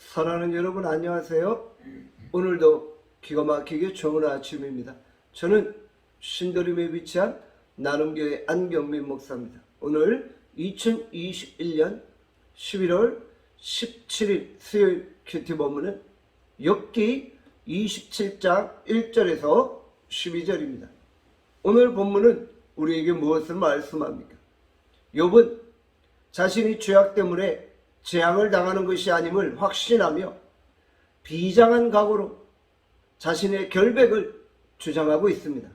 사랑하는 여러분 안녕하세요. 오늘도 기가 막히게 좋은 아침입니다. 저는 신도림에 위치한 나눔교회 안경민 목사입니다. 오늘 2021년 11월 17일 수요일 큐티 본문은 욥기 27장 1절에서 12절입니다. 오늘 본문은 우리에게 무엇을 말씀합니까? 욥은 자신이 죄악 때문에 재앙을 당하는 것이 아님을 확신하며 비장한 각오로 자신의 결백을 주장하고 있습니다.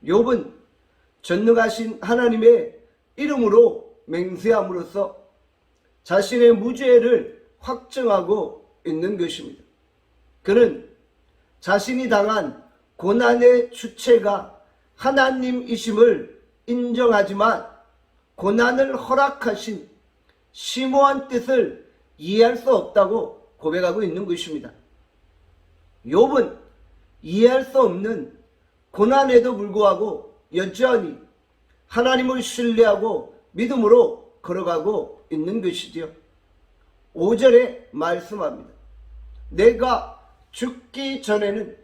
욥은 전능하신 하나님의 이름으로 맹세함으로써 자신의 무죄를 확증하고 있는 것입니다. 그는 자신이 당한 고난의 주체가 하나님이심을 인정하지만 고난을 허락하신 심오한 뜻을 이해할 수 없다고 고백하고 있는 것입니다. 욥은 이해할 수 없는 고난에도 불구하고 여전히 하나님을 신뢰하고 믿음으로 걸어가고 있는 것이지요. 5절에 말씀합니다. 내가 죽기 전에는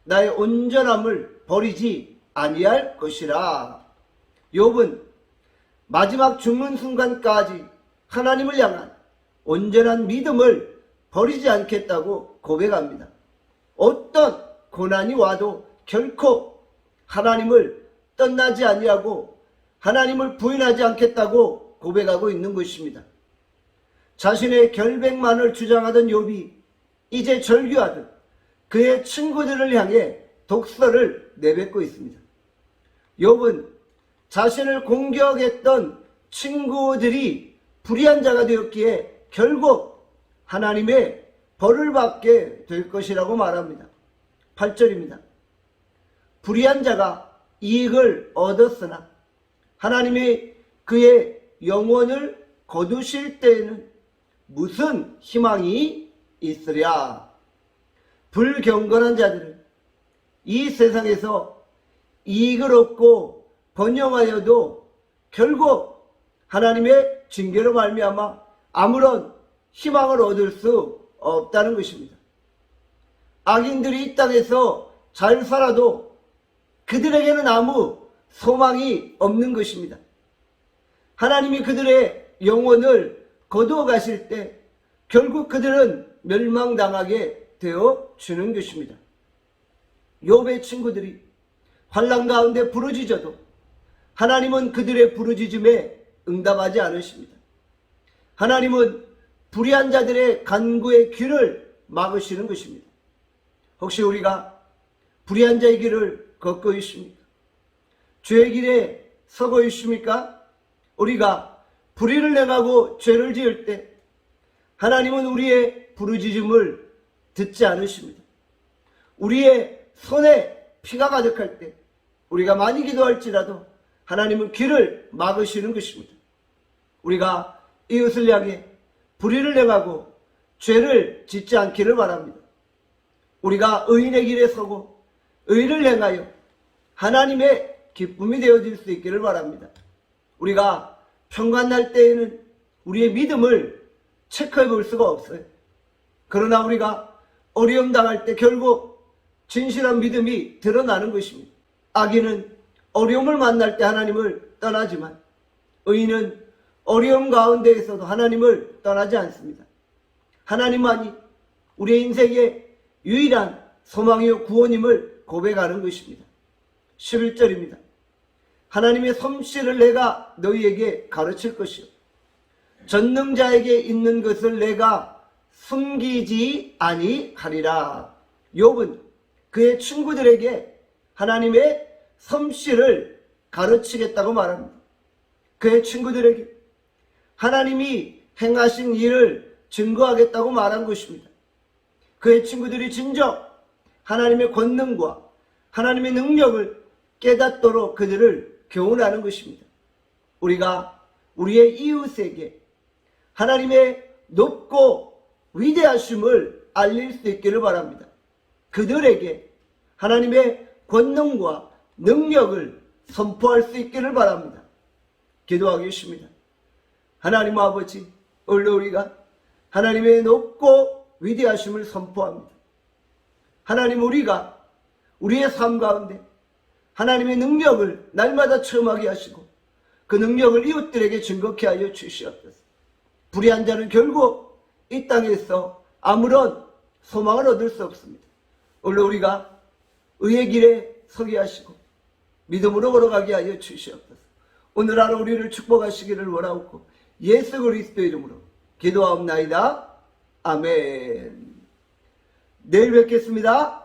나의 온전함을 버리지 아니할 것이라. 욥은 마지막 죽는 순간까지 하나님을 향한 온전한 믿음을 버리지 않겠다고 고백합니다. 어떤 고난이 와도 결코 하나님을 떠나지 아니하고 하나님을 부인하지 않겠다고 고백하고 있는 것입니다. 자신의 결백만을 주장하던 욥이 이제 절규하듯 그의 친구들을 향해 독서를 내뱉고 있습니다. 욥은 자신을 공격했던 친구들이 불의한 자가 되었기에 결국 하나님의 벌을 받게 될 것이라고 말합니다. 8절입니다. 불의한 자가 이익을 얻었으나 하나님이 그의 영혼을 거두실 때에는 무슨 희망이 있으랴. 불경건한 자들은 이 세상에서 이익을 얻고 번영하여도 결국 하나님의 징계로 말미암아 아무런 희망을 얻을 수 없다는 것입니다. 악인들이 이 땅에서 잘 살아도 그들에게는 아무 소망이 없는 것입니다. 하나님이 그들의 영혼을 거두어 가실 때 결국 그들은 멸망당하게 되어 주는 것입니다. 욥의 친구들이 환난 가운데 부르짖어도 하나님은 그들의 부르짖음에 응답하지 않으십니다. 하나님은 불의한 자들의 간구의 귀를 막으시는 것입니다. 혹시 우리가 불의한 자의 길을 걷고 있습니까? 죄의 길에 서고 있습니까? 우리가 불의를 행하고 죄를 지을 때 하나님은 우리의 부르짖음을 듣지 않으십니다. 우리의 손에 피가 가득할 때 우리가 많이 기도할지라도 하나님은 귀를 막으시는 것입니다. 우리가 이웃을 향해 불의를 행하고 죄를 짓지 않기를 바랍니다. 우리가 의인의 길에 서고 의를 행하여 하나님의 기쁨이 되어질 수 있기를 바랍니다. 우리가 평간날 때에는 우리의 믿음을 체크해 볼 수가 없어요. 그러나 우리가 어려움 당할 때 결국 진실한 믿음이 드러나는 것입니다. 악인은 어려움을 만날 때 하나님을 떠나지만 의인은 어려움 가운데에서도 하나님을 떠나지 않습니다. 하나님만이 우리의 인생의 유일한 소망이요 구원임을 고백하는 것입니다. 11절입니다. 하나님의 솜씨를 내가 너희에게 가르칠 것이요 전능자에게 있는 것을 내가 숨기지 아니하리라. 욥은 그의 친구들에게 하나님의 솜씨를 가르치겠다고 말합니다. 그의 친구들에게 하나님이 행하신 일을 증거하겠다고 말한 것입니다. 그의 친구들이 진정 하나님의 권능과 하나님의 능력을 깨닫도록 그들을 교훈하는 것입니다. 우리가 우리의 이웃에게 하나님의 높고 위대하심을 알릴 수 있기를 바랍니다. 그들에게 하나님의 권능과 능력을 선포할 수 있기를 바랍니다. 기도하겠습니다. 하나님 아버지, 오늘 우리가 하나님의 높고 위대하심을 선포합니다. 하나님, 우리가 우리의 삶 가운데 하나님의 능력을 날마다 체험하게 하시고 그 능력을 이웃들에게 증거케 하여 주시옵소서. 불의한 자는 결국 이 땅에서 아무런 소망을 얻을 수 없습니다. 오늘 우리가 의의 길에 서게 하시고 믿음으로 걸어가게 하여 주시옵소서. 오늘 하루 우리를 축복하시기를 원하옵고 예수 그리스도 이름으로 기도하옵나이다. 아멘. 내일 뵙겠습니다.